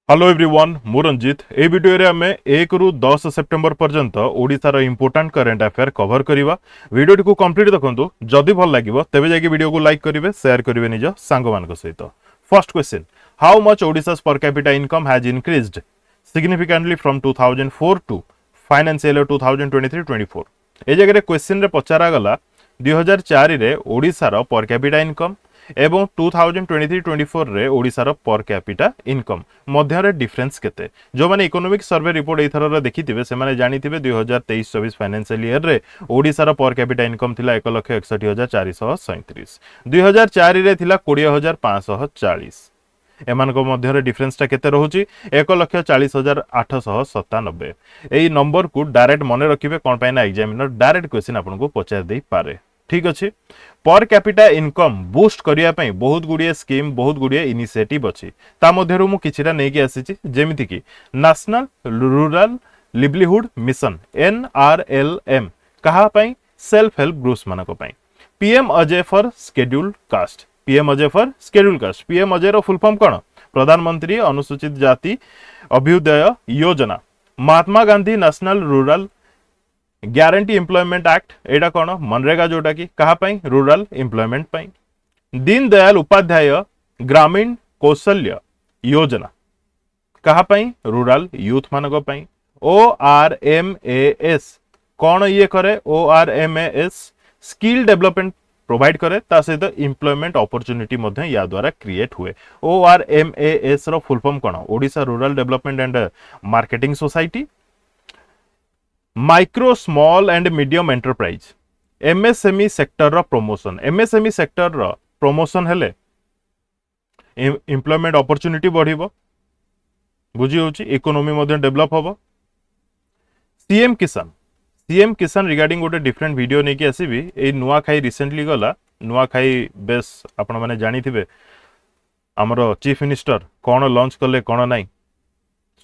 Hello everyone मु रंजित ए video रे हमें 1 रु 10 सेप्टेम्बर पर्यंत ओडिशार इंपोर्टेंट करेंट अफेयर कवर करवा वीडियो को कंप्लीट देखंतु जदि भल लागिवो तेबे जाके वीडियो को लाइक करिवे शेयर करिवे निज सांग मान सहित। First question, how much Odisha's per capita income has increased significantly from 2004 to financial year 2023-24। ए जगह क्वेश्चन रे पचारा गला 2004 रे ओडिशार पर कैपिटा इनकम एवं 2023-24 रे ओडिशार पर कैपिटा इनकम मध्य रे डिफरेंस केते। जो माने इकोनॉमिक सर्वे रिपोर्ट एथर देखिथिबे से माने जानिथिबे 2023-24 फाइनेंशियल ईयर रे ओडिशार पर कैपिटा इनकम थिला 1,61,437। 2004 रे थिला 20,540। एमानको मध्य रे डिफरेंस ता केते रहउची 1,40,897। एई नंबर को डायरेक्ट मने रखिबे कोन पाइना एग्जामिनर डायरेक्ट क्वेश्चन आपनको पचार देई पारे। ठीक अच्छे। पर कैपिटा इनकम बूस्ट करिया पई बहुत गुड़िए स्कीम बहुत गुड़िए इनिशिएटिव अच्छी ता मध्यरु मु किछिटा नेकी आसीची जेमिति कि national rural livelihood mission NRLM कहा पई सेल्फ हेल्प ग्रुप्स मानको पई। PM Ajay for scheduled caste, PM Ajay for scheduled caste, PM Ajay रो फुल फॉर्म कोन? प्रधानमंत्री अनुसूचित जाति अभ्युदय योजना। Mahatma Gandhi national rural guarantee employment act एटा कौन? मनरेगा जोटा की कहा पाई? रूरल एम्प्लॉयमेंट पाई। दीन दयाल उपाध्याय ग्रामीण कौशल्य योजना कहा पाई? रूरल यूथ मानक पाई। ORMAS कौन ये करे? ORMAS स्किल डेवलपमेंट प्रोवाइड करे ता सहित एम्प्लॉयमेंट अपॉर्चुनिटी मध्य या द्वारा क्रिएट हुए। ORMAS रो फुल फॉर्म कौन? Odisha rural development and marketing society. Micro small and medium enterprise MSME sector रो प्रमोशन। MSME सेक्टर रो प्रमोशन हेले एम्प्लॉयमेंट अपॉर्चुनिटी बढ़िबो, बुझी होची, इकोनॉमी मध्य डेवलप होबो। सीएम किसान रिगार्डिंग गोटे डिफरेंट वीडियो नै कि आसीबी। ए नुआ खाई रिसेंटली गला नुआ खाई बेस आपण माने जानि थिबे हमरो चीफ मिनिस्टर कोन लॉन्च करले कोन नाही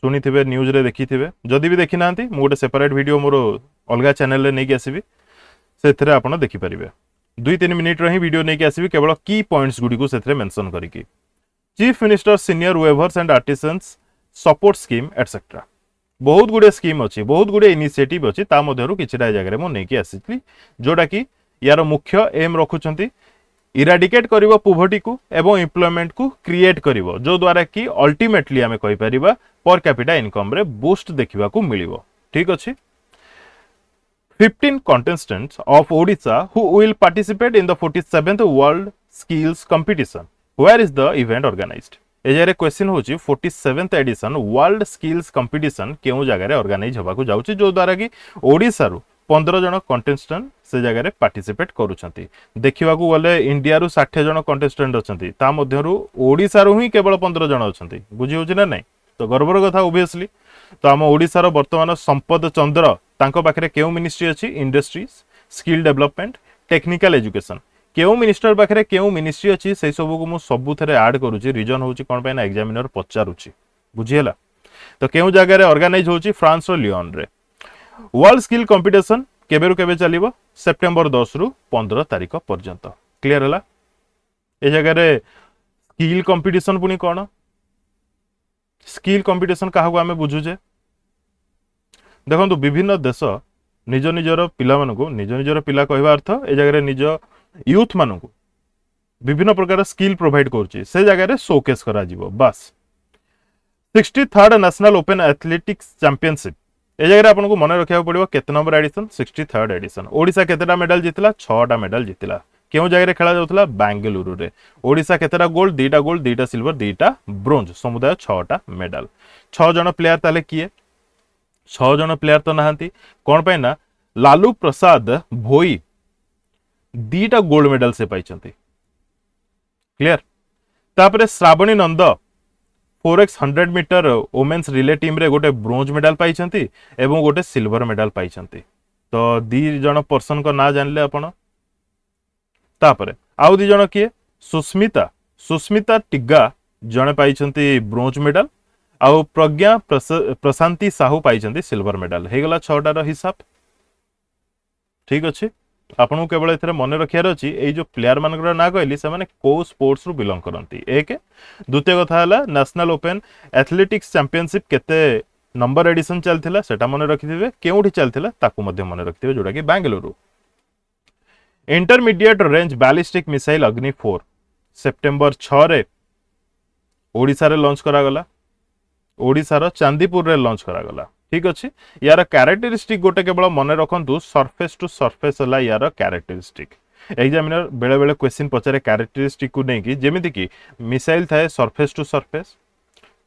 शुणी थे न्यूज रे देखी थे। जदि भी देखी ना गोटे सेपरेट वीडियो मोर अलग चैनल रे नहीं आसबि से आपड़ देखिपारे। 2-3 मिनिट ही वीडियो नहीं आसबि केवल की पॉइंट्स गुडी को से मेंशन करिकी। Chief minister senior weavers and artisans support scheme etcetera बहुत गुड़े स्कीम अच्छी बहुत गुड़े इनिशिएटिव अच्छी ता मध्यरु किछिटा जगह मु नहीं आसी जोटा कि यार मुख्य एम रखुचंती इराडिकेट करिवो पोवर्टी को एवं एम्प्लॉयमेंट को क्रिएट करिवो जो द्वारा कि अल्टीमेटली आमे कहि परिबा पर कैपिटा इनकम रे बूस्ट देखिबा को मिलिवो। ठीक अछि। 15 contestants of Odisha who will participate in the 47th World Skills Competition. Where is the event organized? ए जरे क्वेश्चन होची 47th addition world skills competition केउ जगह रे ऑर्गेनाइज होबा को जाउची जो द्वारा कि ओडिसा रु 15 जन कंटेस्टेंट से जगह रे पार्टिसिपेट करूछंती। देखिबा को गले इंडिया रु 60 जन कंटेस्टेंट अछंती ता मध्यरु ओडिसा रु ही केवल 15 जन अछंती। बुझी होची ना नहीं? तो गर्वर कथा ओबियसली। तो आम ओडिसा रो वर्तमान संपद चंद्र तांको पाखरे केउ मिनिस्ट्री अछि? Industries, skill development, technical education. केउ मिनिस्टर पाखरे केउ मिनिस्ट्री अछि से सब को मु सबु थरे ऐड करूची। रीजन होची कोन पे ना एग्जामिनर पचारुची। बुझी हला? तो केउ जगह रे ऑर्गेनाइज होची? फ्रांस रो लियोन रे। वर्ल्ड स्किल कंपटीशन केबेरु केबे चलिबो? सेप्टेम्बर 10 रु 15 तारिख पर्यंत। क्लियर हला? ए जगह रे स्किल कंपटीशन पुनी कोन? स्किल कंपटीशन काहा को आमे बुझुजे? देखो विभिन्न देश निज निजर पिला मानको निज निजर पिला कहवा अर्थ ए जगह रे निज यूथ मानको विभिन्न प्रकार स्किल प्रोवाइड करछि से जगह रे शोकेस करा जिवो बस। 63rd national open athletics championship ए जगह रे आपनको मन रखिया पड़िबो केते number edition? 63rd edition. Odisha केतेटा मेडल जितला? 6टा मेडल जितला। केउ जगह रे खेला जाउतला? बेंगलुरु रे। ओडिसा केतेटा गोल्ड? 2टा गोल्ड, 2टा सिल्वर, 2टा ब्रोंज, समुदाय 6टा मेडल। 6 जन प्लेयर ताले किए? 6 जन प्लेयर तो नहांती कोन पे ना लालू प्रसाद भोई 2टा गोल्ड मेडल से पाइछंती। क्लियर? तापरे Shravani Nanda 4x100 metre women's relay team रे गोटे ब्रोंज मेडल पाइछंती एवं गोटे सिल्वर मेडल पाइछंती। तो 2 जन पर्सन को ना जानले आपण। तापरे आउ 2 जन किए? सुस्मिता टिग्गा जने पाइछंती ब्रोंज मेडल आउ प्रज्ञा प्रशांति साहू पाइछंती सिल्वर मेडल। हे गला 6टार हिसाब। ठीक अछि। आपको केवल एथरे मन रखियार अछि एई जो प्लेयर मानकर ना कहली से माने को स्पोर्ट्स रु बिलोंग करंती एक द्वितीय कथा हला नेशनल ओपन एथलेटिक्स चैंपियनशिप केते नंबर एडिशन चलथिला सेटा मन रखिथिबे केउठी चलथिला ताकू मध्ये मन रखिथिबे जोडा कि Bengaluru intermediate range ballistic missile अग्नि 4 सेप्टेम्बर 6 रे ओडिसा रे लॉन्च करा गला ओडिसा रो चांदीपुर रे लॉन्च करा गला ठीक अछि यार कैरेक्टरिस्टिक गोटे केवल मन रखंतु सरफेस टू सरफेस हला यार कैरेक्टरिस्टिक एग्जामिनर बेले बेले क्वेश्चन पचारे कैरेक्टरिस्टिक को नहीं कि जेमिति कि मिसाइल थाए surface to surface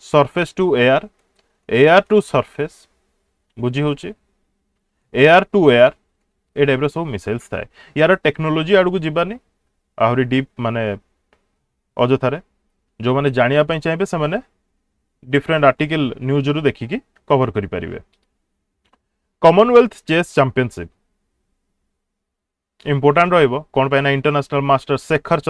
surface to air air to surface बुझी होची एयर टू एयर ए टाइप सब मिसाइल्स थाए यार टेक्नोलोजी आड़ को जीवानी आहरी डीप माने अजथारे जो माने जानिया पई चाहिए से माने डिफरेंट आर्टिकल न्यूज रु देखिकी कवर करि परिबे कॉमनवेल्थ चेस चैंपियनशिप इंपोर्टेंट रहइबो कोन पैना इंटरनेशनल मास्टर शेखर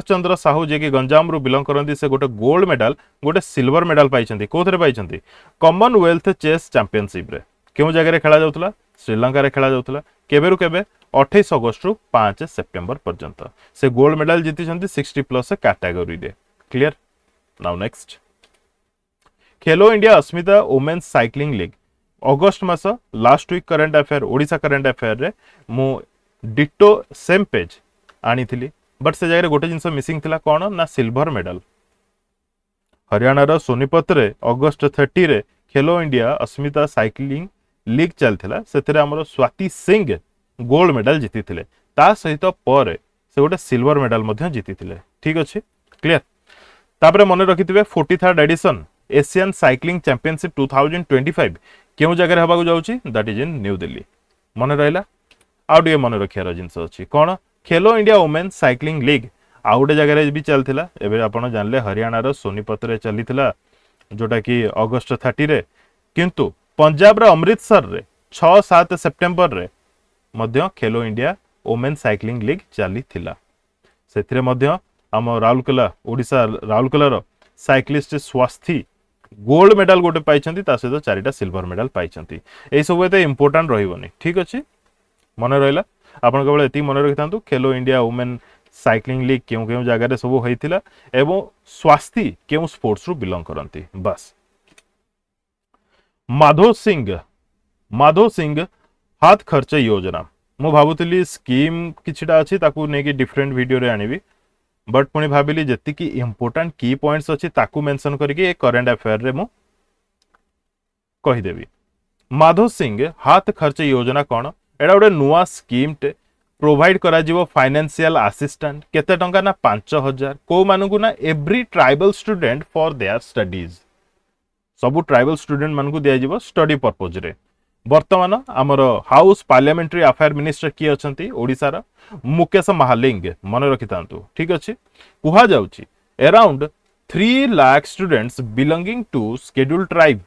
चंद्र साहू जे कि गंजाम रु बिलोंग करंती से गोटे गोल्ड मेडल गोटे सिल्वर मेडल पाइछंती कोथरे पाइछंती कॉमनवेल्थ चेस चैंपियनशिप रे केउ जगह रे खेला जाउतला श्रीलंका रे खेला जाउतला केबेरु केबे 28 अगस्त रु 5 सेप्टेम्बर पर्यंत से गोल्ड मेडल जीति 60 प्लस कैटेगरी रे clear now next Khelo India Asmita women's cycling league अगस्त मास last week current affair Odisha current affair रे मु डिटो सेम पेज आनी थिली बट से जगह गोटे जिनस मिसिंग थिला कोन ना सिल्वर मेडल हरियाणा रो सोनीपत रे अगस्त 30 रे खेलो इंडिया अस्मिता साइक्लिंग लीग चलथिला सेथिरे हमरो स्वाति सिंह गोल्ड मेडल जीति थिले ता सहित पर से गोटे सिल्वर मेडल मध्ये जीति थिले ठीक अछि क्लियर तापरे मन रखिथिबे 43rd edition Asian cycling championship 2025 केउ जगह हबा को जाउची that is in New Delhi मन रहला आउट ये मन रखियार जिंस अछि कोन खेलो इंडिया वुमेन साइक्लिंग लीग आउटे जगह भी चलथिला एबे आपण जानले हरियाणा रो सोनीपत रे चलीथिला जोटा कि अगस्त 30 रे किंतु पंजाब रो अमृतसर रे 6-7 सेप्टेम्बर रे मध्य खेलो इंडिया वुमेन साइक्लिंग लीग चलीथिला सेथिरे मध्य आम राउरकेला ओडिशा राउरकेला रो साइक्लिस्ट स्वास्थी गोल्ड मेडल गोटे पाइछंती ता सहित 4टा सिल्वर मेडल पाइछंती ए सब एते इंपोर्टेंट रहिबोनी ठीक अछि मन रहला आपण केवल एति मन रखितांतु खेलो इंडिया वुमेन साइक्लिंग लीग केउ केउ जगह रे सब होइतिला एवं स्वास्थी केउ स्पोर्ट्स रु बिलोंग करंती बस माधव सिंह हाथ खर्च योजना मु भाबुतली स्कीम किछिटा अछि ताकू ने कि डिफरेंट वीडियो रे आनिबी बट पुणी भाविली जति कि इंपोर्टेंट की पॉइंट्स अछि ताकू मेंशन करके एक करंट अफेयर रे मु कहि देबी माधव सिंह हाथ खर्च योजना कोन एडा गोटे नुआ स्कीम टे प्रोवाइड करा जीवो फाइनेंशियल असिस्टेंट केते टंका ना 5000 को मानकु ना every tribal student for their studies सबु ट्राइबल स्टूडेंट मानकु दिया जीवो स्टडी पर्पज रे वर्तमान आमर हाउस पार्लियामेंट्री अफेयर मिनिस्टर किए अछंती ओडिसा रा मुकेश महालिंग मन रखितांतु ठीक अछि कुहा जाउची around 3 lakh students belonging to scheduled tribe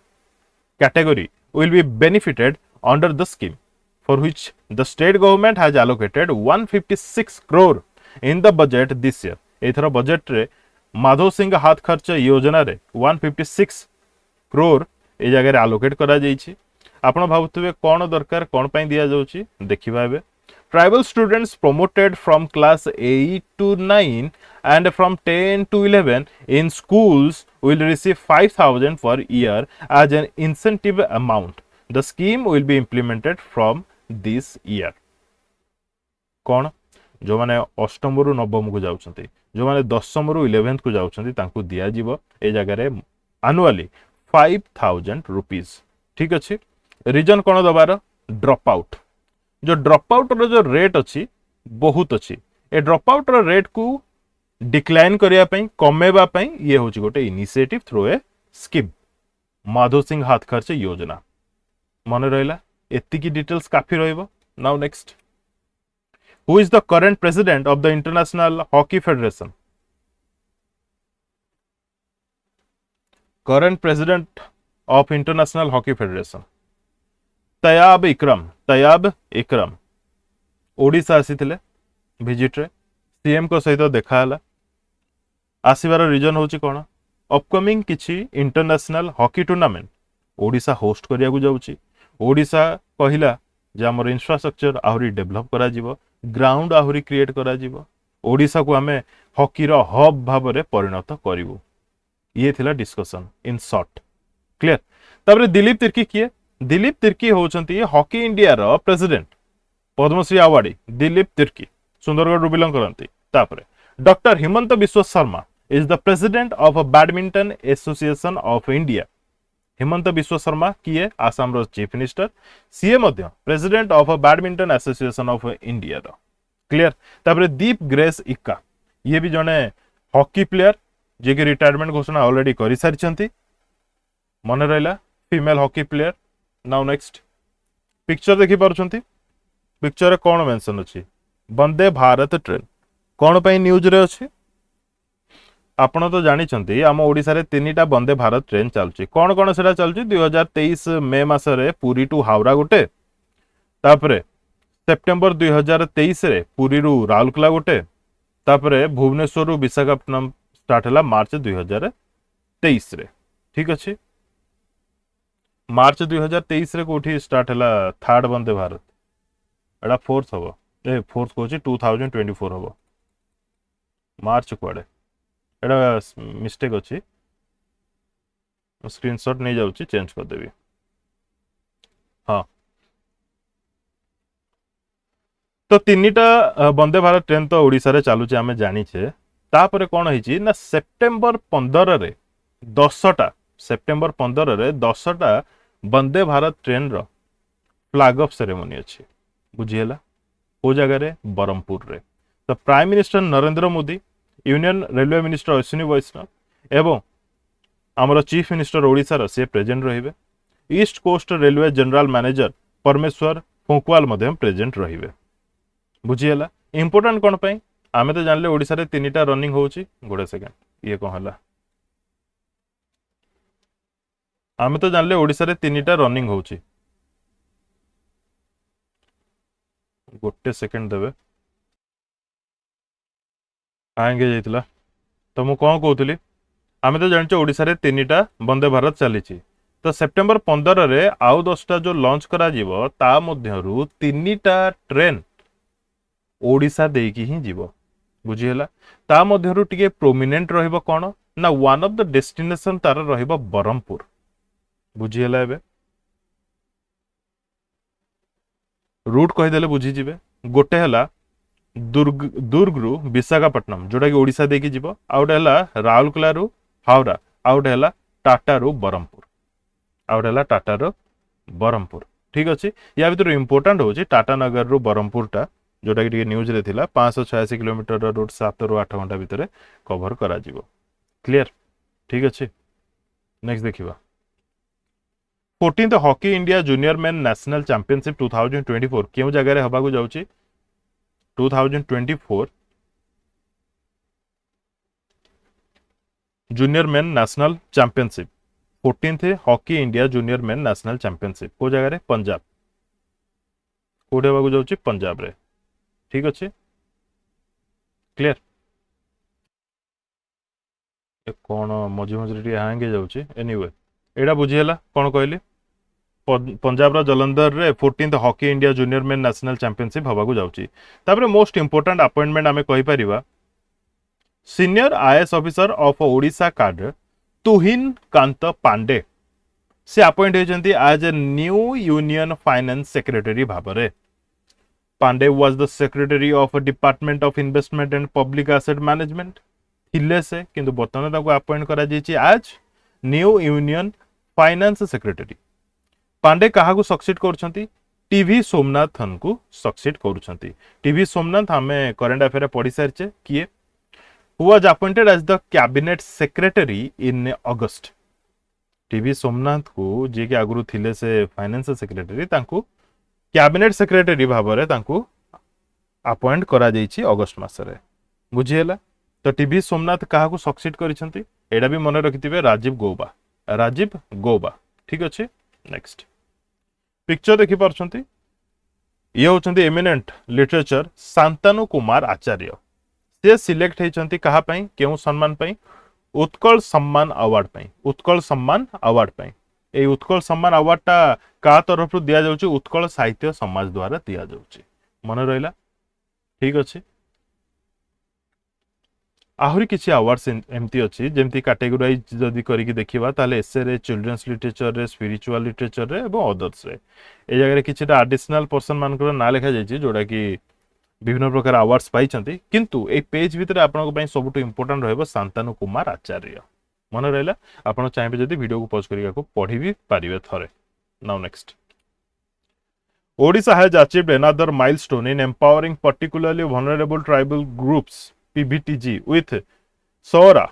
category will be benefited under the scheme for which the state government has allocated 156 crore in the budget this year एथरा बजेट रे माधव सिंह हाथ खर्च योजना रे 156 crore ए जगह रे allocate करा जाईची आपण भाबुतबे कोन दरकार कोन पई दिया जाउची देखिबा एबे tribal students promoted from class 8 to 9 and from 10 to 11 in schools will receive 5,000 per year as an incentive amount. The scheme will be implemented from this year. कौन जो माने अष्टम रु नवम को जाउछंती जो माने दशम रु 11th को जाउछंती तांको दिया जीवो ए जगह रे annually 5,000 rupees ठीक अछि रीजन कोन दबार ड्रॉप आउट जो ड्रॉप आउट रो जो रेट अछि बहुत अछि ए ड्रॉप आउट रो रेट को डिक्लाइन करिया पई कमेबा पई ये होची गोटे initiative through a scheme Madhav Singh हाथ खर्च योजना मन रहला एति की डिटेल्स काफी रहइबो now next who is the current president of the international hockey federation current president of international hockey federation Tayyab Ikram Odisha आसीथिले visit रे सीएम को सहित देखा हला आसीबार रीजन होची कोन अपकमिंग किछि international hockey tournament Odisha host करिया को जाउची ओडिशा कहिला जे आमर इंफ्रास्ट्रक्चर आहुरी डेभलप करा जिवो, ग्राउंड आहुरी क्रिएट करा जिवो, ओडिशा को आमे हॉकी रो हब भाबरे परिणत करिवो। ये थिला डिस्कशन इन शॉर्ट। क्लियर। तापर दिलीप तिर्की किए? दिलीप तिर्की होचंती हॉकी इंडिया रो president, Padma Shri awardee Dilip Tirkey, Sundargarh belong करती। तापर doctor Himanta Biswa Sarma is the president of badminton association of India. Himanta Biswa Sarma किए? आसाम रो चीफ मिनिस्टर, सीए मध्य president of badminton association of India रो। क्लियर। तापर दीप ग्रेस इक्का, ये भी जने हॉकी प्लेयर जे कि रिटायरमेंट घोषणा ऑलरेडी करि सारिछंती। मन रहिला female hockey player. Now next picture देखि पारुछंती। पिक्चर कौन मेंशन अछि? वंदे भारत ट्रेन कौन पे न्यूज रे अछि? आपण तो जानी आम ओडिशा रे तीनिटा वंदे भारत ट्रेन चलुची। कौन कौन सेटा चलुची? 2023 मे मासरे पुरी टू हावड़ा गोटे, तापरे सेप्टेम्बर 2023 रे पुरी रु राउरकेला गोटे, तापरे भुवनेश्वर रु विशाखापट्टनम स्टार्ट हला मार्च 2023 रे। ठीक अछि। मार्च 2023 रे कोठी स्टार्ट हला थर्ड वंदे भारत, एडा फोर्थ हबो, ए फोर्थ कोची 2024 हबो। मार्च कुआडे एडा मिस्टेक अछि, स्क्रीनशॉट नहीं जाउची, चेंज कर देबी। हाँ, तो तीनिटा वंदे भारत ट्रेन तो ओडिशा रे चालुचे आमे जानिछे। तापरे कोन होईची ना सेप्टेम्बर 15 रे 10टा, सेप्टेम्बर 15 रे 10टा वंदे भारत ट्रेन रो फ्लैग ऑफ सेरेमनी अछि। बुझिएला को जगह रे? बरमपुर रे। तो prime minister Narendra Modi, union railway minister Ashwini Vaishnaw एवं आमर चीफ मिनिस्टर ओडिशा रो से प्रेजेंट रहिबे। East coast railway general manager Parameswar Funkwal मध्यम प्रेजेंट रहिबे। बुझिएला इंपोर्टेंट कोन पई? आमे तो जानले ओडिशा रे तीनिटा रनिंग होउची। गोडे सेकंड, ये कोन हला? आमे तो जानले ओडिशा रे तीनिटा रनिंग होउची। गोटे सेकंड देबे। आएंगे जाइतला तो मु कोन कहउतली, आमे तो जानचे ओडिशा रे तीनिटा वंदे भारत चलीची। तो सेप्टेम्बर 15 रे आउ 10टा जो लॉन्च करा जीवो ता मध्यरु तीनिटा ट्रेन ओडिशा देकी ही जीवो। बुझिएला। ता मध्यरु टिके प्रोमिनेंट रहिबो कोन ना वन ऑफ द डेस्टिनेशन तार रहिबो बरमपुर। बुझिएला। एबे रूट कहि देले बुझी जिवे। गोटे हला दुर्ग रु विशाखापट्टनम जोटा कि ओडिशा देकी जीवो, आउटे हला राउरकेला रु हावड़ा, आउटे हला टाटा रु बरमपुर, आउटे हला टाटा रु बरमपुर। ठीक अछि। या भीतर इंपोर्टेंट होची टाटा नगर रु बरमपुर टा, जोटा कि न्यूज रे थिला 586 किलोमीटर रूट 7 रु 8 घंटा भीतर कवर करा जीवो। क्लियर। ठीक अछि। नेक्स्ट देखिबा 14th hockey India junior men national championship 2024 केउ जगह रे हबा को जाउची? 2024 junior men national championship, 14th hockey India junior men national championship को जगह रे? पंजाब। कोठे हबा को जाउची? पंजाब रे। ठीक अछि। क्लियर। ए कोन मझी मझी टी हांगे जाउची। एनीवे एडा बुझिएला कोन कहली? पंजाब रा जलंधर रे 14th hockey India junior men national championship हबा को जाउची। तापरे मोस्ट इंपोर्टेंट अपॉइंटमेंट आमे कहि परिबा, senior IAS officer of Odisha cadre Tuhin Kanta Pandey से अपॉइंट होइछंती as a new union finance secretary भाबरे। Pandey was the secretary of department of investment and public asset management थिले से, किंतु बर्तमान ताको अपॉइंट करा जायछि as new union finance secretary. Pandey कहा को सक्सीड करछंती? टीवी सोमनाथन को सक्सीड करछंती। टीवी सोमनाथ हमें करंट अफेयर पढ़ी सारचे। किए? Who was appointed as the cabinet secretary in August. TV Somnath को जे के आगुरु थिले से फाइनेंस सेक्रेटरी, तांको कैबिनेट सेक्रेटरी भाबरे तांको अपॉइंट करा जायछि अगस्त मासरे। बुझिएला। तो टीवी सोमनाथ कहा को सक्सीड करिसंती? एडा भी मन रखिथिबे, राजीव गौबा। राजीव गौबा। ठीक अछि। नेक्स्ट पिक्चर देखि पारछंती। ये होचंती एमिनेंट लिटरेचर शांतनु कुमार आचार्य। से सिलेक्ट हेचंती कहा पई? केउ सम्मान पई? उत्कल सम्मान अवार्ड पई। उत्कल सम्मान अवार्ड पई। এই উৎকল সম্মান আওয়ার্ডটা কা তরফରୁ ଦିଆଯାଉଛି ଉତ୍କଳ ସାହିତ୍ୟ ସମାଜ ଦ୍ୱାରା ଦିଆଯାଉଛି ମନେ ରହିଲା ଠିକ ଅଛି ଆହୁରି କିଛି ଆୱାର୍ଡସ୍ ଏମିତି ଅଛି ଯେମିତି କାଟେଗୋରାଇଜ ଯଦି କରିକି ଦେଖିବା ତାହେଲେ ଏସେରେ ଚିଲଡ୍ରେନ୍ସ ଲିଟରେଚରରେ ସ୍ପିରିଚୁଆଲ ଲିଟରେଚରରେ ଏବଂ ଅଦର୍ସରେ ଏ ଜାଗାରେ କିଛିଟା ଆଡିସନାଲ ପର୍ସନ ମାନଙ୍କର ନାଁ ଲେଖାଯାଇଛି ଯୋଉଟା କି ବିଭିନ୍ନ ପ୍ରକାର ଆୱାର୍ଡସ୍ ପାଇଛନ୍ତି କିନ୍ତୁ ଏଇ ପେଜ ଭିତରେ ଆପଣଙ୍କ ପାଇଁ ସବୁଠୁ ଇମ୍ପୋର୍ଟାଣ୍ଟ ରହିବ ଶାନ୍ତନୁ କୁମାର ଆଚାର୍ଯ୍ୟ ମନେ ରହିଲା ଆପଣ ଚାହିଁବେ ଯଦି ଭିଡ଼ିଓକୁ ପଜ କରିବାକୁ ପଢି ବି ପାରିବେ ଥରେ ନାଉ next Odisha has achieved another milestone in empowering particularly vulnerable tribal groups PVTG with Sora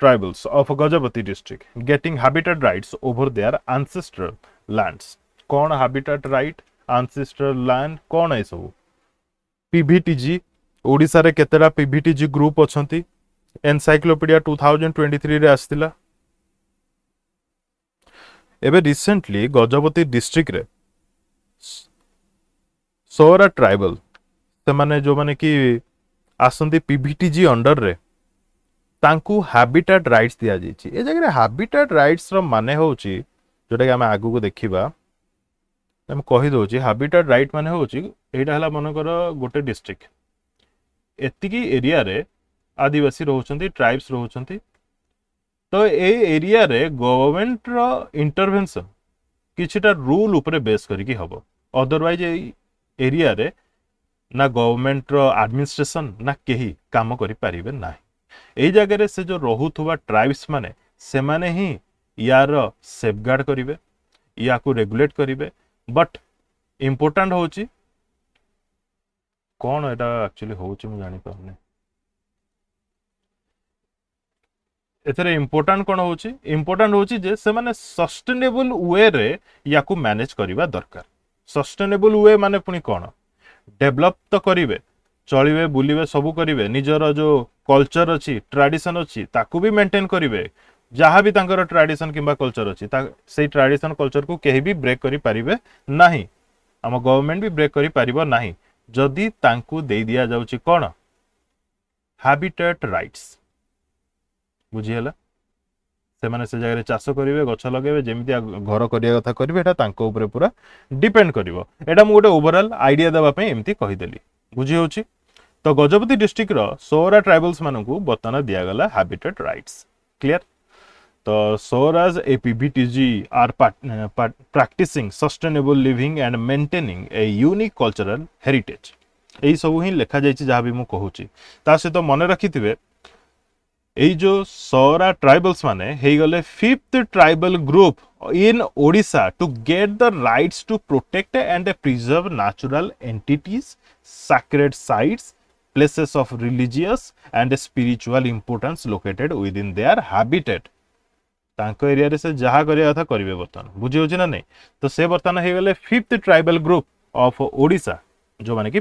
tribals of Gajapati district getting habitat rights over their ancestral lands. कौन habitat right ancestral land कौन है सब PVTG Odisha रे केतेरा PVTG group अछंती encyclopedia 2023 रे आस्तिला एबे recently Gajapati district रे सोरा tribal से माने जो माने कि आसंती पीवीटीजी अंडर रे तांकू हैबिटेट राइट्स दिया जायछि ए जगह हैबिटेट राइट्स रो माने होछि जोटा कि हम आगु को देखिबा हम कहि दोछि हैबिटेट राइट माने होछि एटा हला मन कर गोटे डिस्ट्रिक्ट एतिकी एरिया रे आदिवासी रहउछंती ट्राइब्स रहउछंती तो ए एरिया रे गवर्नमेंट रो इंटरवेंशन किछटा रूल ऊपर बेस करके हबो अदरवाइज एरिया रे ना गवर्नमेंट रो एडमिनिस्ट्रेशन ना केही काम करि परिबे ना एई जगह रे से जो रहुथुवा ट्राइब्स माने से माने ही यार सेफगार्ड करिवे या को रेगुलेट करिवे बट इंपोर्टेंट होची कोन एटा एक्चुअली होची मु जानि पाउने एथरे इंपोर्टेंट कोन होची इंपोर्टेंट होची जे से माने सस्टेनेबल वे रे या को मैनेज करिवा दरकार सस्टेनेबल वे माने पुनी कोन डेवलप तो करिवे चलिवे बुलिवे सब करिवे निजर जो कल्चर अछि ट्रेडिशन अछि ताकू भी मेंटेन करिवे जहाँ भी तांकर ट्रेडिशन किंबा कल्चर अछि से ट्रेडिशन कल्चर को केही भी ब्रेक करि परिवे नाही हम गवर्नमेंट भी ब्रेक करि परिबो नाही जदी तांकू दे दिया जाउची कोन हैबिटेट राइट्स बुझी हला से माने से जगह चाष करेंगे गछ लगे जमी घर करिया कथा करेंगे एटा तांको ऊपर पूरा डिपेंड करिवो एटा मु गोटे ओवरऑल आइडिया देबा पई एमती कहिदेली बुझी होची तो गजपति डिस्ट्रिक्ट रो सोरा ट्राइबल्स मानकू बर्तमान दिया गला हैबिटेट राइट्स क्लियर तो Saoras a PVTG are practising sustainable living and maintaining a unique cultural heritage एई सब ही लिखा जायछि जहाँ भी मु कहूची ता सहित मन रखिथिबे एई जो सोरा ट्राइबल्स माने हे गले fifth tribal group in Odisha to get the rights to protect and preserve natural entities sacred sites places of religious and spiritual importance located within their habitat तांको एरिया रे से जहा करिया कथा करिवे बर्तन बुझी होची ना नहीं तो से बर्तन हे गले fifth tribal group of Odisha जो माने कि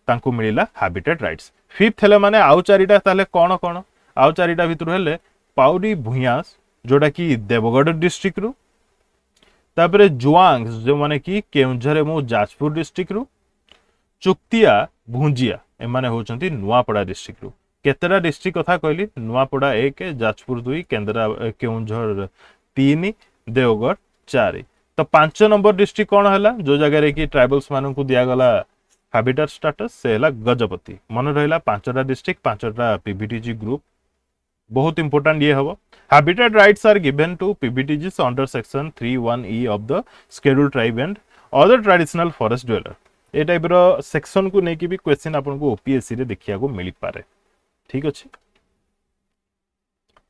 तांको मिलिला हैबिटेट राइट्स फिफ्थ हेले माने आउ चारिटा ताले कोन कोन आउ चारिटा भितर हेले पाउडी भुयास जोटा कि देवगढ़ डिस्ट्रिक्ट रु तापरे जुआंग जो माने कि केउंझर मु जाजपुर डिस्ट्रिक्ट रु चुक्तिया भुंजिया एमाने होचंती नुआपड़ा डिस्ट्रिक्ट रु केतेरा डिस्ट्रिक्ट कथा कहली नुआपड़ा 1 जाजपुर 2 केंद्रा केउंझर 3 देवगढ़ 4 तो 5 नंबर डिस्ट्रिक्ट कोन हला जो जगह रे कि ट्राइबल्स मानन को दिया गला हैबिटेट स्टेटस से हला गजपति मन रहला 5टा डिस्ट्रिक्ट 5टा पीवीटीजी ग्रुप बहुत इंपोर्टेंट ये हबो habitat rights are given to PVTGs under section 31E of the scheduled tribe and other traditional forest dweller ए टाइप रो सेक्शन को नेकी भी क्वेश्चन आपन को ओपीएससी रे देखिया को मिली पारे ठीक अछि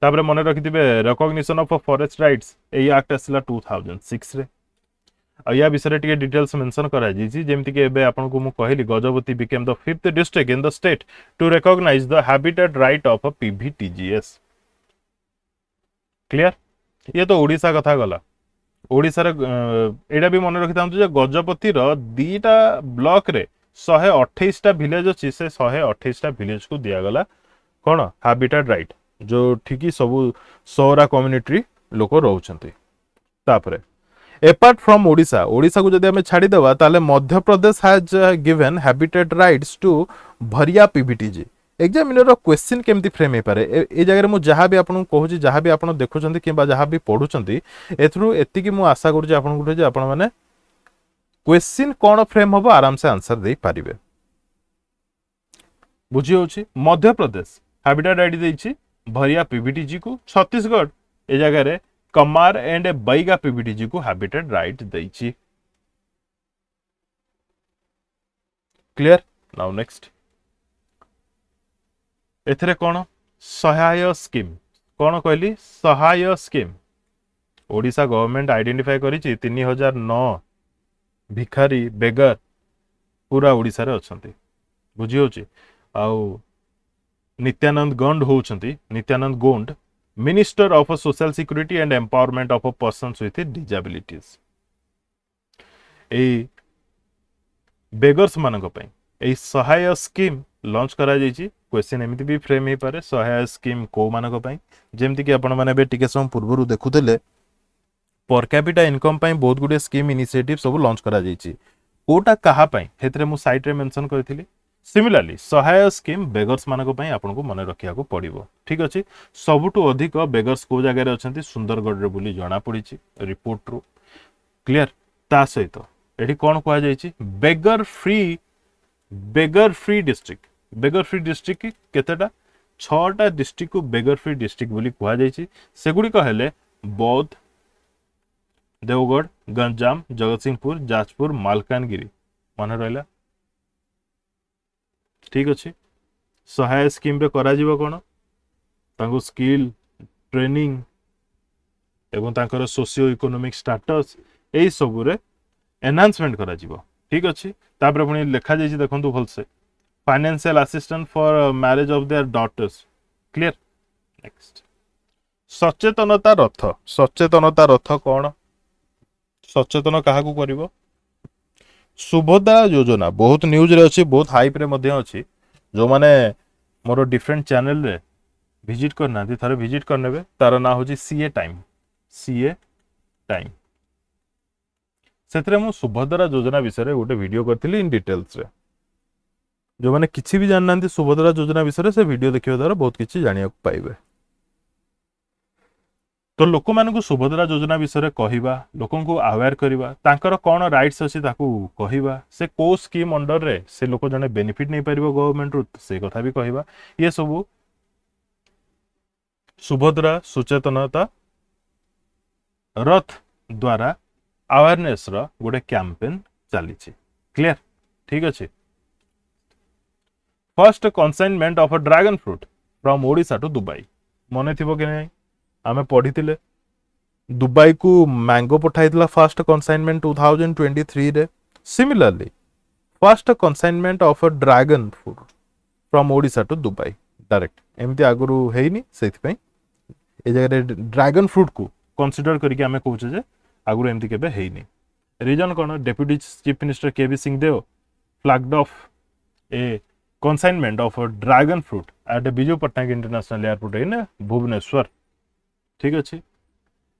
ताबरे मने रखिथिबे रिकॉग्निशन ऑफ फॉरेस्ट राइट्स ए एक्ट असला 2006 रे या विषय टिके डिटेल्स मेंशन करा जी जेमति के एबे आपन को मु कहली Gajapati became the fifth district in the state to recognise the habitat right of PVTGs clear ये तो ओडिशा कथा गला ओडिशा रे एडा भी मन रखिता जे गजपति रो दीटा ब्लॉक रे 128 टा विलेज अछि से 128 टा विलेज को दिया गला कोन हैबिटेट राइट जो ठीकी सब सोरा कम्युनिटी लोक रहउछंती तापरे apart from ओडिशा ओडिशा को जदि हमें छाड़ी देबा ताले Madhya Pradesh has given habitat rights to Bharia PVTG examiner question केमती फ्रेम हो पारे ए जगह मु जहाँ भी आपको कहूँ जहाँ भी आप देखुं कि जहाँ भी पढ़ुं एति मु आशा करुँच आप मैंने क्वेश्चन कौन फ्रेम हम आराम से आंसर दे पारिबे बुझी होची मध्य प्रदेश हैबिटेट आईडी देछि भरिया पीवीटीजी को छत्तीसगढ़ ए जगह रे कमार एंड बैगा पीवीटीजी को हैबिटेट राइट देछि क्लियर नाउ नेक्स्ट एथरे कौन सहाय स्कीम कौन कहली Sahay scheme Odisha government identify करिछि 3009 भिखारी बेगर पूरा ओडिशा रे अछंती बुझी होची आउ नित्यानंद गंड होउछंती Nityanand Gond minister of social security and empowerment of persons with disabilities ए बेगर्स मानक पई ए सहाय स्कीम लॉन्च करा जाइछि क्वेश्चन एमिति भी फ्रेम हे पारे सहाय स्कीम को मानक पई जेमति कि आपण माने बे टिके सम पूर्वरु देखुतले पर कैपिटा इनकम पई बहुत गुडे स्कीम इनिशिएटिव सब लॉन्च करा जाइछि कोटा कहा पई हेतरे मु साइट रे मेंशन करथिली सिमिलरली सहाय स्कीम बेगर्स मानक पई आपनको मने रखिया को पड़िबो ठीक अछि सबुटु अधिक बेगर्स को जगह रे अछंती सुंदरगढ़ रे बोली जणा पड़िछि रिपोर्ट रो क्लियर ता सहित एठी कोन कुआ जाइछि बेगर फ्री डिस्ट्रिक्ट केतेटा 6टा डिस्ट्रिक्ट को बेगर फ्री डिस्ट्रिक्ट बोली कुआ जाइछि सेगुडी कहले बौद्ध देवगढ़ गंजाम जगतसिंहपुर जाजपुर मालकानगिरी मन रहला ठीक अच्छे सहाय स्कीम रे करा जीवो कोन तांको स्किल ट्रेनिंग एवं तांकर सोशियो इकोनॉमिक स्टेटस एई सब रे एनहांसमेंट करा जीवो ठीक अच्छे तापर पुनी लिखा जाइछि देखंतु भलसे financial assistant for marriage of their daughters clear next सचेतनता रथ कोन सचेतन काहा को करिवो सुभद्रा योजना बहुत न्यूज रे अच्छी बहुत हाइप रे मध्य अच्छी जो माने मोर डिफरेंट चैनल रे विजिट करना थारे विजिट करने तार ना हूँ सीए टाइम से मु सुभद्रा योजना विषय गोटे वीडियो करथिली इन डिटेल्स रे जो माने किछि भी जानना सुभद्रा योजना विषय से वीडियो देखिबा द्वारा बहुत किछि जानिया पाइबे तो लोक मानकु सुभद्रा योजना विषय कहवा लोक अवेयर करवा तांकर कौन राइट्स अच्छी कहवा से को स्कीम अंडर रे से लोक जने बेनिफिट नहीं पारिबो गवर्नमेंट रु से कथा भी कहवा ये सब सुभद्रा सचेतनता रथ द्वारा अवेयरनेस रो गोटे कैंपेन चली क्लियर ठीक अच्छे first consignment of a dragon fruit from Odisha to Dubai मन थी कि नहीं आमे पढ़ी दुबई को मैंगो पठाइला फर्स्ट कंसाइनमेंट 2023 रे similarly first consignment of a dragon fruit from Odisha to Dubai direct एमती आगुरु हेइनी सेति पई ए जगह ड्रैगन फ्रूट को कंसीडर करके आमे कहूचे जे आगुरु एमती केबे हेइनी रीजन कोन deputy chief minister KV Singhdeo flagged off a consignment of a dragon fruit at Biju Patnaik international airport in Bhubaneswar ठीक अच्छे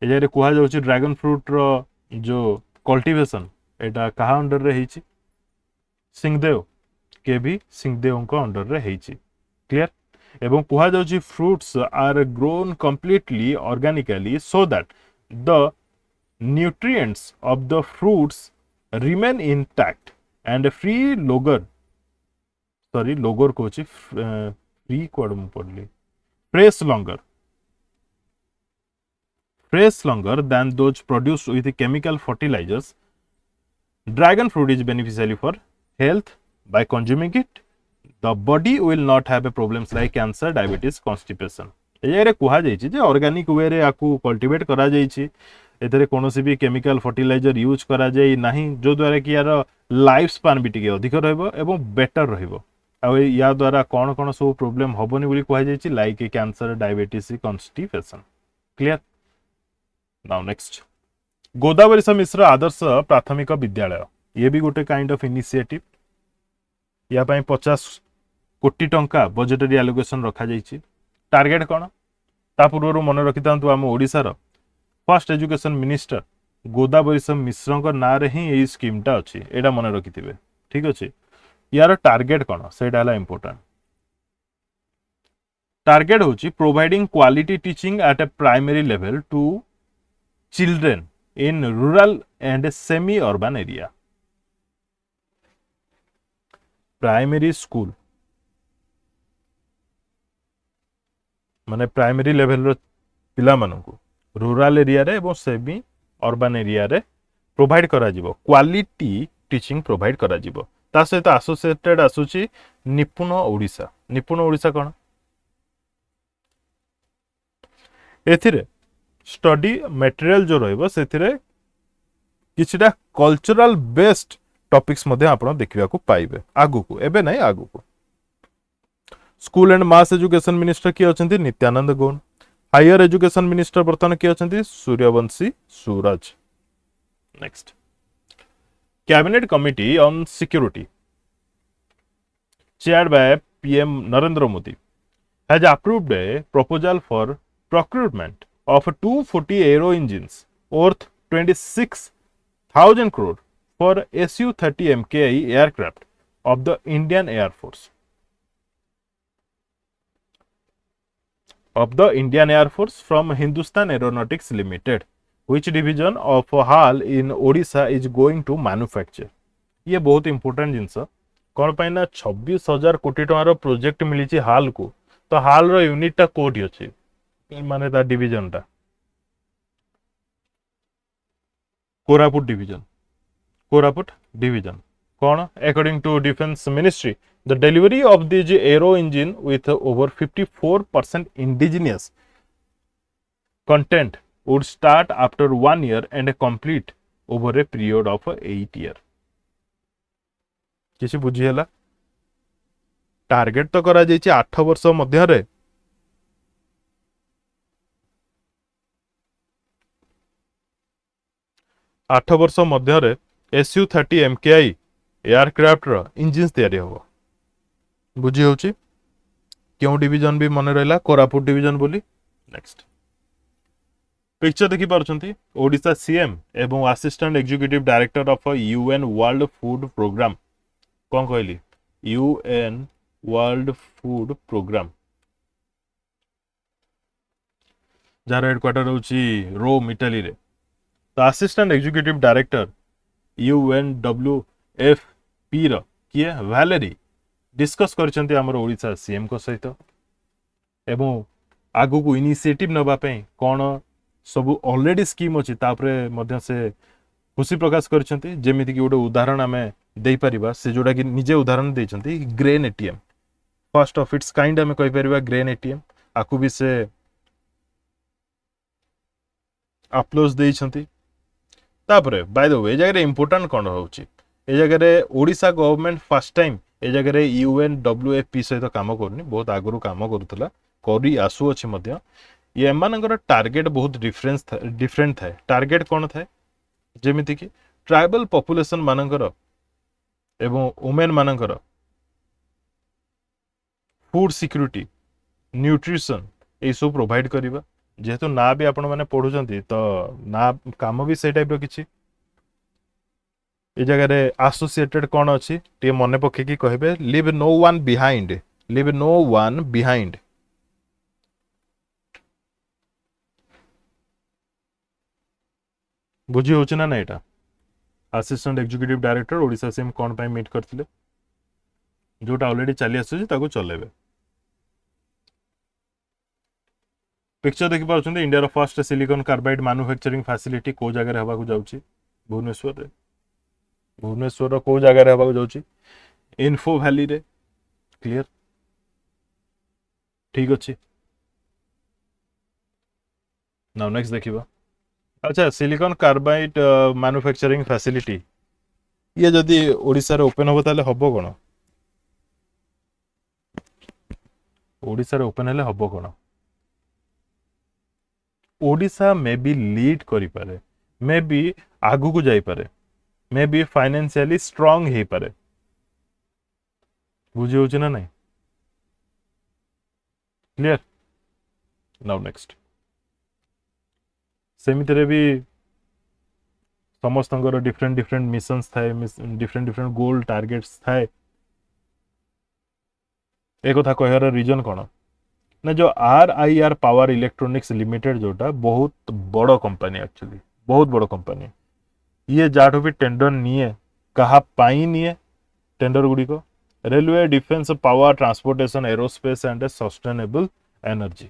ये कह जाऊँ ड्रैगन फ्रूट रो जो कल्टिवेशन एटा कहा अंडर रे हेची सिंहदेव के भी सिंहदेव को अंडर रे हेची क्लियर एवं कह जाऊँ fruits are grown completely organically so that the nutrients of the fruits remain intact and लोगर को फ्री कोड पढ़ली fresh longer than those produced with chemical fertilizers. Dragon fruit is beneficial for health. By consuming it, the body will not have a problems like cancer, diabetes, constipation. ये कहा जाइए organic way रे आपको cultivate करा जाइए एथरे कोनोसी भी chemical fertiliser use करा जाई नाही जो द्वारा कि यार लाइफ स्पान भी टिके अधिक रहबो एवं बेटर रहबो आ या द्वारा कौन कौन सब प्रॉब्लम हबोनी बोली कहा जाइए like cancer diabetes constipation clear now next Godavari Mishra आदर्श प्राथमिक विद्यालय ये भी गोटे काइंड ऑफ इनिशिएटिव या 50 कोटी टंका बजेटरी एलोकेशन रखा जाइए टार्गेट कौन ता पूर्व मन रखी था आम ओडिशार फर्स्ट एजुकेशन मिनिस्टर गोदावरी मिश्र ना रे ही यही स्कीमटा अच्छी एटा मन रखी थे ठीक अच्छे यार टार्गेट कौन से इम्पोर्टेंट टार्गेट होची providing quality teaching at a primary level to children in rural and semi urban area. Primary school माने प्राइमरी लेवल पिला मानकु रूरल एरिया रे एवं सेमी अर्बन एरिया रे प्रोवाइड करा जिवो क्वालिटी टीचिंग प्रोवाइड करा जिवो। ता सहित एसोसिएटेड आसुची निपुण ओडिशा। निपुण ओडिशा कोन एथिरे स्टडी मटेरियल जो रहइबो सेथिरे किछिटा कल्चरल बेस्ड टॉपिक्स मध्ये आपण देखिबा को पाइबे आगु को एबे नै आगु को। School and mass education minister किए अछंती Nityananda Gaud. Higher education minister वर्तमान किए अछंती Suryavanshi Suraj. Next cabinet committee on security chaired by PM Narendra Modi has approved a proposal for procurement of 240 aero engines worth 26,000 crore for Su-30 MKI aircraft of the Indian Air Force. From Hindustan Aeronautics Limited, which division of HAL in Odisha is going to manufacture. ये बहुत important जिनस कौन पाई ना 26,000 कोटी टंकार project मिली हाल को तो हाल रो unit कोठी अछि माने ता डिवीजन टा कोरापुट डिवीजन कौन according to defence ministry the delivery of this aero engine with over 54% indigenous content would start after 1 year and complete over a period of 8 years. किसी बुझीला टार्गेट तो करा जाइए 8 वर्ष मध्य रे 8 वर्ष मध्य रे Su-30 MKI एयरक्राफ्ट रो इंजिन तैयारी हो बुझी होची क्यों डिवीजन भी मन रहला कोरापुट डिवीजन बोली। नेक्स्ट पिक्चर देखि पारछंती ओडिशा सीएम एवं assistant executive director of UN World Food Programme कौन कहली यूएन वर्ल्ड फूड प्रोग्राम जार हेडक्वार्टर होची रोम इटाली रे। तो असिस्टेंट एग्जीक्यूटिव डायरेक्टर UNWFP रो किए वैलेरी डिस्कस करछंती हमर ओडिशा सीएम को सहित एवं आगु को इनिशिएटिव नबा पे कोन सब ऑलरेडी स्कीम अछि तापरे मध्य से खुशी प्रकाश करछंती जेमिति कि गोटे उदाहरण आमे देई परिबा से जोडा कि निजे उदाहरण देछंती grain ATM first of its kind आमे कहि परिबा ग्रेन एटीएम आकु भी से अपलोज देछंती। तापरे बाय द वे जगह इंपोर्टेंट कोन होउची ए जगह रे ओडिशा गवर्नमेंट फर्स्ट टाइम ए जगह रे UNWFP सहित काम करनी बहुत आगुरु काम करूतला करी आसु अछि मध्य ये एमानकर टार्गेट बहुत डिफरेंट थाए। टार्गेट कोन थाए जेमिति कि ट्राइबल पॉपुलेशन मानकर एवं वुमेन मानकर फूड सिक्योरिटी न्यूट्रिशन ए सब प्रोवाइड करिबा जेहेतु ना भी आपण माने पढुचंती तो ना काम भी से टाइप रो किछि ए जगह रे एसोसिएटेड कोन अछि टे मने पखे की कहबे लीव नो वन बिहाइंड बुझी होछि ना एटा assistant executive director Odisha CM कोन पाई मीट करथिले जोटा ऑलरेडी चली आसुछि ताको चलेबे। पिक्चर देखि पाउछन्ते इंडिया रो first silicon carbide manufacturing facility को जगह रे हबा को जाउछि भुवनेश्वर रो को जगह रे हबा को जाउछि इन्फो वैली रे क्लियर ठीक अछि। नाउ नेक्स्ट देखिबा अच्छा सिलिकॉन कार्बाइड मैन्युफैक्चरिंग फैसिलिटी ये जदि ओडिसा रे ओपन होबो ताले हबो कोन ओडिसा रे ओपन हेले हबो कोन ओडिशा मे बी लीड करि पारे मे बी आगु को जाई पारे मे बी फाइनेंशियली स्ट्रांग हे पारे बुझी होछि ना नहीं क्लियर। नाउ नेक्स्ट सेमितरे भी समस्त डिफरेंट मिशंस थाए डिफरेंट गोल टार्गेट्स थाए एक कथा कहर रीजन कोन ना जो RIR पावर इलेक्ट्रोनिक्स लिमिटेड जोटा बहुत बड़ कंपनी एक्चुअली बहुत बड़ कंपनी ये जाठू भी टेंडर निए कहा पाई निए टेंडर गुड़ी को railway defence power transportation aerospace and sustainable energy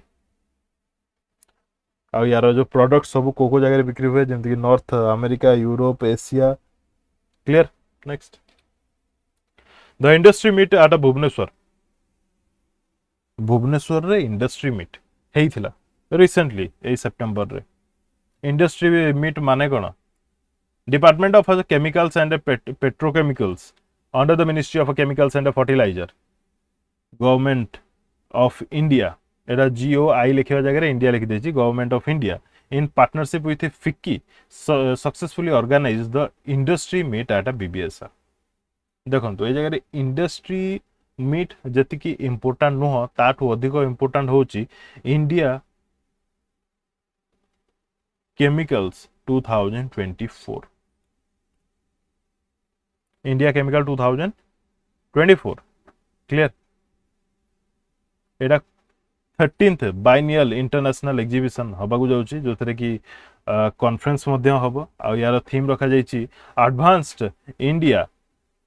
आ यार जो प्रोडक्ट सब को जगह बिक्री हुए जमीक North America Europe Asia clear next the industry meet at Bhubaneswar Bhubaneswar रे इंडस्ट्री मीट हेइथिला रिसेंटली ए सेप्टेम्बर रे इंडस्ट्री मीट माने कोन department of chemicals and petrochemicals under the ministry of chemicals and fertiliser government of India एटा GOI लिखा जगह India लिखी देछि government of India in partnership with FICCI successfully organise the industry meet at BBSR देखो ये जगह इंडस्ट्री मीट जति important नुह ताठू अधिक इंपोर्टाट होची India chemicals 2024 India chemical 2024 clear एटा 13th बाइनियल इंटरनेशनल एग्जीबिशन हबा को जाउची जो थरे की कॉन्फ्रेंस मध्य हबो आ यार थीम रखा जाइची advanced India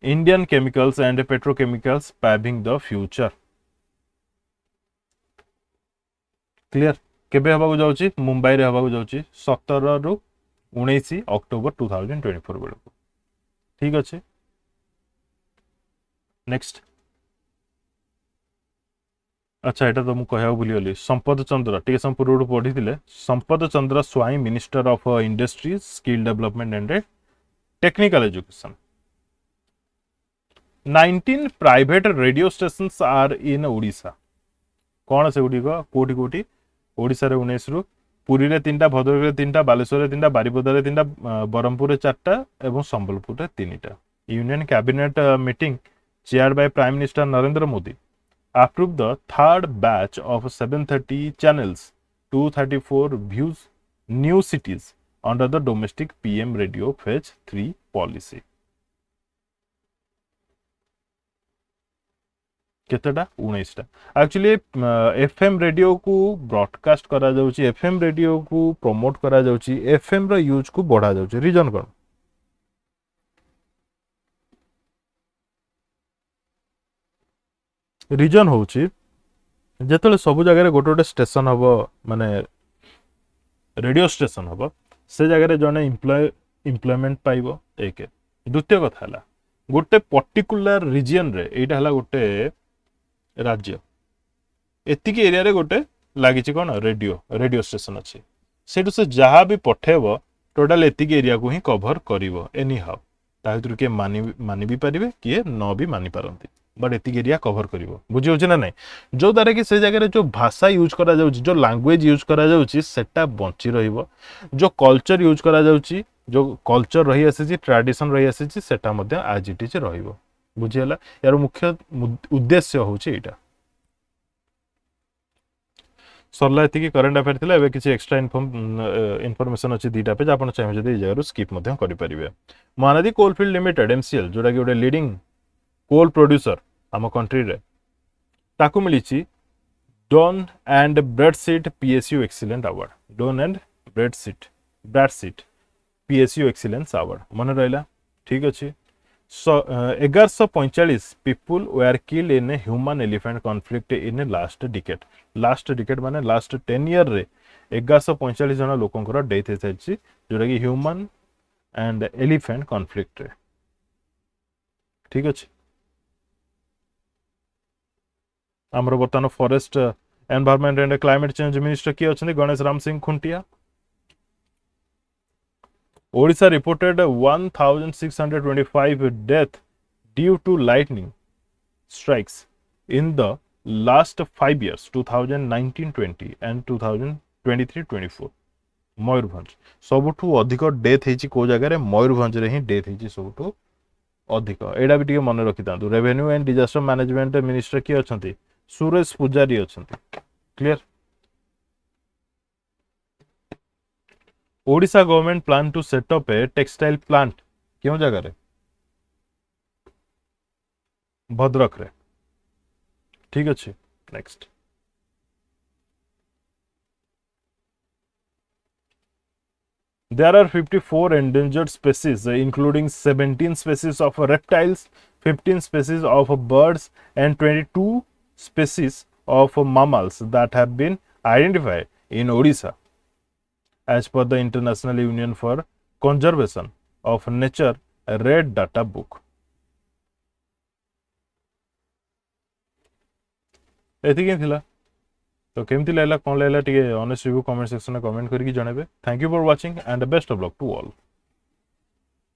Indian chemicals and petrochemicals paving the future clear केबे हबा को जाउची मुंबई रे हबा को जाउची 17 रु 19 अक्टोबर 2024 बेलको ठीक अछि नेक्स्ट अच्छा एटा तो मु कहया भूलिगली संपद चंद्र टी सम पूर्व पढ़ी थिले Sampad Chandra Swain minister of industries skill development and technical education 19 private radio stations are in Odisha कौन से गुडी को कोटी कोटी ओडिशा रे 19 रु पुरी रे 3टा भद्रक रे 3टा बालेश्वर रे 3टा बारिपदा रे 3टा बरहमपुर रे 4टा एवं संबलपुर रे 3टा union cabinet meeting chaired by prime minister Narendra Modi approved the third batch of 730 channels 234 views new cities under the domestic PM radio phase 3 policy केतेटा 19 टा एक्चुअली FM रेडियो को ब्रॉडकास्ट करा जाउची FM रेडियो को प्रमोट करा जाउची FM रो use को बढ़ा जाउची रीजन कोन रीजन होची जेतले सब जगह गोटे गोटे स्टेशन हबो माने रेडियो स्टेशन हबो से जगह जने एम्प्लॉयमेंट पाइबो एक द्वितीय कथा हला गोटे पर्टिकुलर रीजन रे एटा हला गोटे राज्य एतिकी एरिया रे गोटे लागिची कोन रेडियो स्टेशन अछि सेटु से जहा भी पठेबो टोटल एतिकी एरिया को ही कवर करिवो एनी हाउ ताहितरु के मानि भी परिबे किए न भी मानि पारंती बट एतिक एरिया कवर करिवो बुझि होछि ना नै जो दारे कि से जगह रे जो भाषा यूज करा जाउची जो लैंग्वेज यूज करा जाउची सेटा बंची रहिबो जो कल्चर यूज करा जाउची जो कल्चर रही आसी ट्रेडिशन रही आसी सेटा मध्ये आज इट इज रहिबो बुझि हला यार मुख्य उद्देश्य होछि एटा सरला एतिकी करंट अफेयर थिला एबे किछि एक्स्ट्रा इन्फॉर्मेशन अछि दीटा पे आपण चाहे जदी ए जगह स्किप मध्ये करि परिबे महानदी कोलफील्ड लिमिटेड MCL जोडा कि ओडे लीडिंग कोल प्रोड्यूसर आम कंट्री रे ताकू मिली Dun and Bradstreet PSU excellent award Dun and Bradstreet PSU excellence award मन रहा ठीक अच्छे 1145 people were killed in human elephant conflict in last decade माने लास्ट 10 ईयर रे 1145 जन लोकंकर डेथ हो जोटा कि ह्यूमन एंड एलिफेंट कॉन्फ्लिक्ट रे ठीक अच्छे आमर बर्तमान forest environment and climate change minister किए अच्छा Ganesh Ram Singh Khuntia Odisha reported 1625 death due to lightning strikes in the last 5 years 2019-20 and 2023-24 Mayurbhanj सबुठू अधिक डेथ होती को जगह मयूरभंज रे ही डेथ होती सबुठू अधिक एटा भी टिके मन रखि तांतु revenue and disaster management minister किए अच्छा सुरेश पुजारी अच्छा clear Odisha government plan to set up a textile plant क्यों जगह रे भद्रक रे ठीक अच्छे next There are 54 endangered species, including 17 species of reptiles, 15 species of birds, and 22 species of mammals that have been identified in Odisha, as per the International Union for Conservation of Nature Red Data Book. एतिक थिला तो केमती लागला कौन लागला टे honest review comment section में comment करके जणाबे। Thank you for watching and best of luck to all.